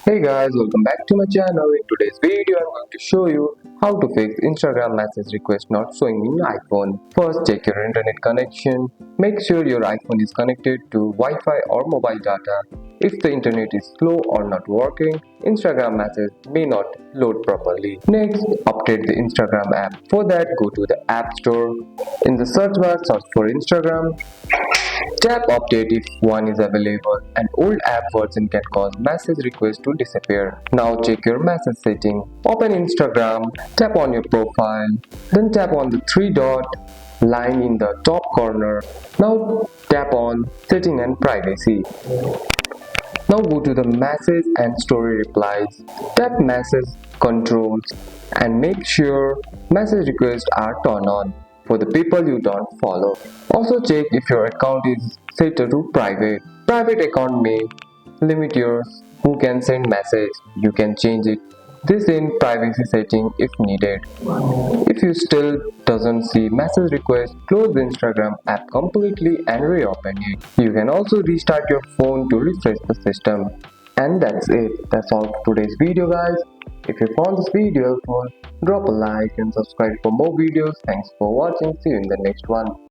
Hey guys, welcome back to my channel. In today's video, I'm going to show you how to fix Instagram message request not showing in your iPhone. First, check your internet connection. Make sure your iPhone is connected to Wi-Fi or mobile data. If the internet is slow or not working, Instagram message may not load properly. Next, update the Instagram app. For that, go to the App Store. In the search bar, search for Instagram. Tap update if one is available. An old app version can cause message requests to disappear. Now check your message setting. Open Instagram, tap on your profile, then tap on the three dot line in the top corner. Now tap on setting and privacy. Now go to the message and story replies. Tap message controls and make sure message requests are turned on for the people you don't follow. Also check if your account is set to private. Private account may limit yours who can send message. You can change it this in privacy setting if needed. If you still doesn't see message request, close the Instagram app completely and reopen it. You can also restart your phone to refresh the system. And that's it. That's all for today's video guys. If you found this video helpful, drop a like and subscribe for more videos. Thanks for watching. See you in the next one.